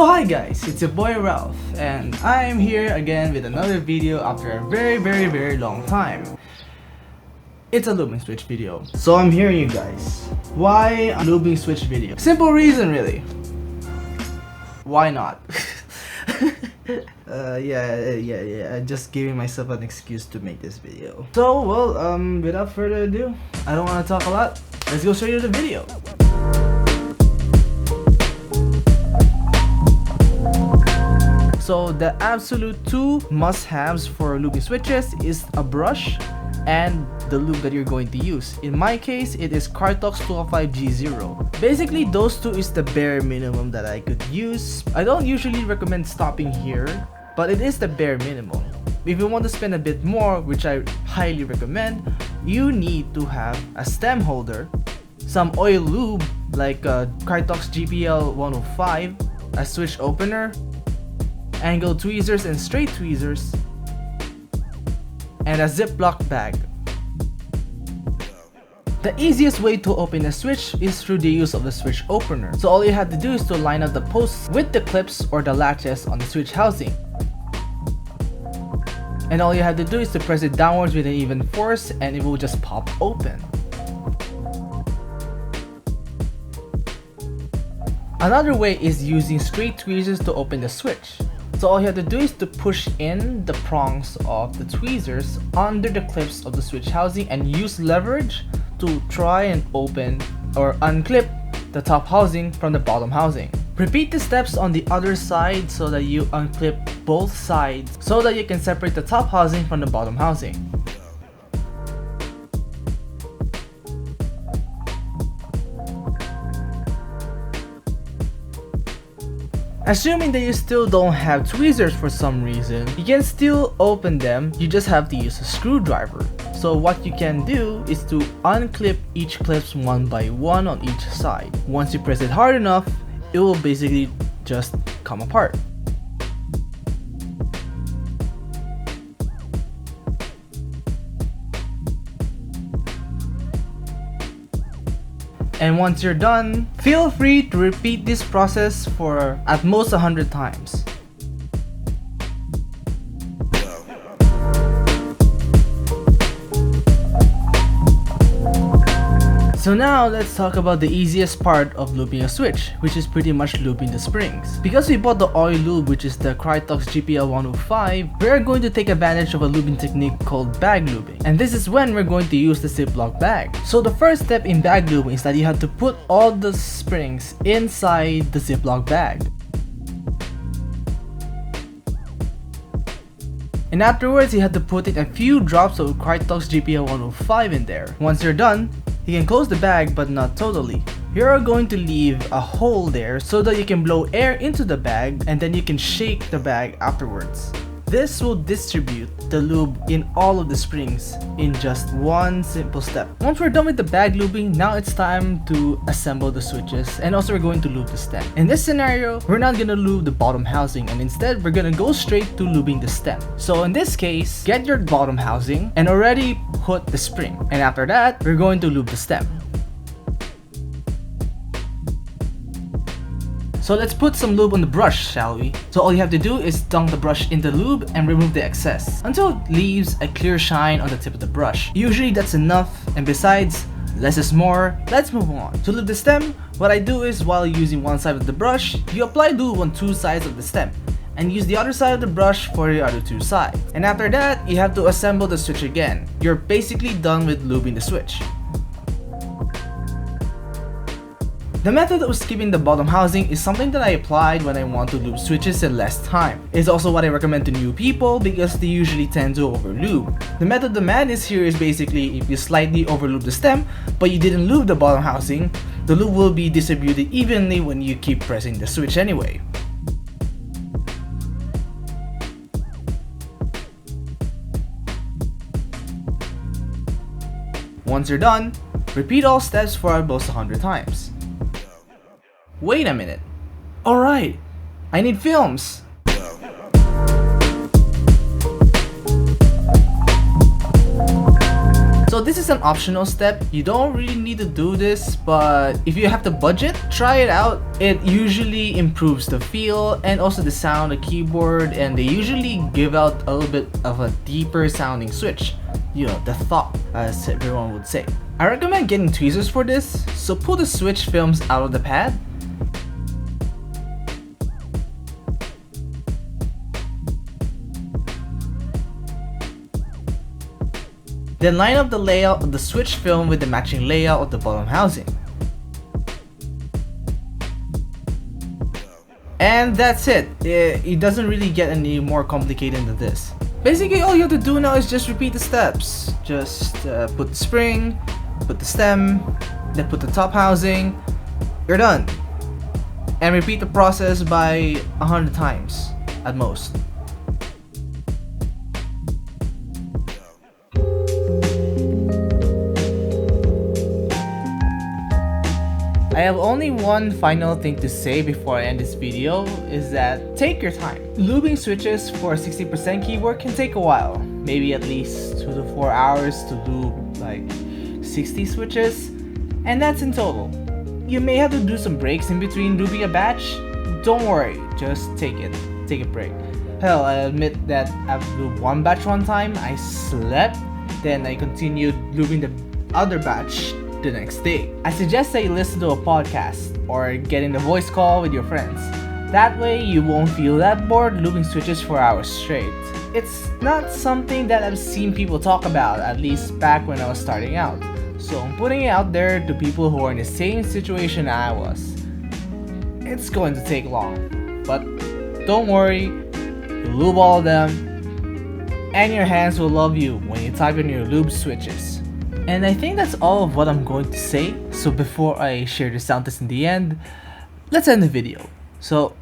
So hi guys, it's your boy Ralph, and I'm here again with another video after a very long time. It's a Lubing switch video. So I'm here you guys. Why a Lubing switch video? Simple reason really. Why not? Yeah, just giving myself an excuse to make this video. So well, without further ado, I don't want to talk a lot. Let's go straight to the video. So the absolute two must-haves for lubing switches is a brush and the lube that you're going to use. In my case, it is Cartox 205G0. Basically, those two is the bare minimum that I could use. I don't usually recommend stopping here, but it is the bare minimum. If you want to spend a bit more, which I highly recommend, you need to have a stem holder, some oil lube like Cartox GPL 105, a switch opener, angle tweezers and straight tweezers, and a Ziploc bag. The easiest way to open a switch is through the use of the switch opener. So all you have to do is to line up the posts with the clips or the latches on the switch housing. And all you have to do is to press it downwards with an even force and it will just pop open. Another way is using straight tweezers to open the switch. So all you have to do is to push in the prongs of the tweezers under the clips of the switch housing and use leverage to try and open or unclip the top housing from the bottom housing. Repeat the steps on the other side so that you unclip both sides so that you can separate the top housing from the bottom housing. Assuming that you still don't have tweezers for some reason, you can still open them, you just have to use a screwdriver. So what you can do is to unclip each clips one by one on each side. Once you press it hard enough, it will basically just come apart. And once you're done, feel free to repeat this process for at most 100 times. So now let's talk about the easiest part of lubing a switch, which is pretty much lubing the springs. Because we bought the oil lube, which is the Cartox GPL 105, we are going to take advantage of a lubing technique called bag lubing. And this is when we're going to use the Ziploc bag. So the first step in bag lubing is that you have to put all the springs inside the Ziploc bag. And afterwards, you have to put in a few drops of Cartox GPL 105 in there. Once you're done, you can close the bag but not totally. You are going to leave a hole there so that you can blow air into the bag and then you can shake the bag afterwards. This will distribute the lube in all of the springs in just one simple step. Once we're done with the bag lubing, now it's time to assemble the switches and also we're going to lube the stem. In this scenario, we're not gonna lube the bottom housing and instead we're gonna go straight to lubing the stem. So in this case, get your bottom housing and already put the spring. And after that, we're going to lube the stem. So let's put some lube on the brush, shall we? So all you have to do is dunk the brush in the lube and remove the excess until it leaves a clear shine on the tip of the brush. Usually that's enough, and besides, less is more. Let's move on. To lube the stem, what I do is while using one side of the brush, you apply lube on two sides of the stem and use the other side of the brush for the other two sides. And after that, you have to assemble the switch again. You're basically done with lubing the switch. The method of skipping the bottom housing is something that I applied when I want to lube switches in less time. It's also what I recommend to new people because they usually tend to overlube. The method of madness here is basically if you slightly overlube the stem but you didn't lube the bottom housing, the lube will be distributed evenly when you keep pressing the switch anyway. Once you're done, repeat all steps for at most 100 times. Wait a minute. Alright, I need films. So So this is an optional step. You don't really need to do this, but if you have the budget, try it out. It usually improves the feel and also the sound of the keyboard, and they usually give out a little bit of a deeper sounding switch. You know, the thought, as everyone would say. I recommend getting tweezers for this, so pull the switch films out of the pad. Then line up the layout of the switch film with the matching layout of the bottom housing. And that's it. It doesn't really get any more complicated than this. Basically, all you have to do now is just repeat the steps. Just put the spring, put the stem, then put the top housing. You're done. And repeat the process by 100 times at most. I have only one final thing to say before I end this video, is that take your time. Lubing switches for a 60% keyboard can take a while, maybe at least 2 to 4 hours to lube like 60 switches, and that's in total. You may have to do some breaks in between lubing a batch. Don't worry, just take a break. Hell, I admit that I've lubed one batch one time, I slept, then I continued lubing the other batch the next day. I suggest that you listen to a podcast or get in a voice call with your friends. That way you won't feel that bored lubing switches for hours straight. It's not something that I've seen people talk about, at least back when I was starting out. So I'm putting it out there to people who are in the same situation I was. It's going to take long, but don't worry, you'll lube all of them, and your hands will love you when you type in your lube switches. And I think that's all of what I'm going to say, so before I share the sound test in the end, let's end the video. So,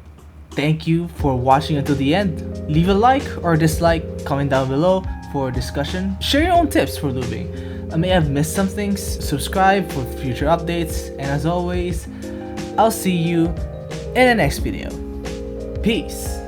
thank you for watching until the end. Leave a like or dislike, comment down below for discussion. Share your own tips for lubing. I may have missed some things, subscribe for future updates, and as always, I'll see you in the next video. Peace!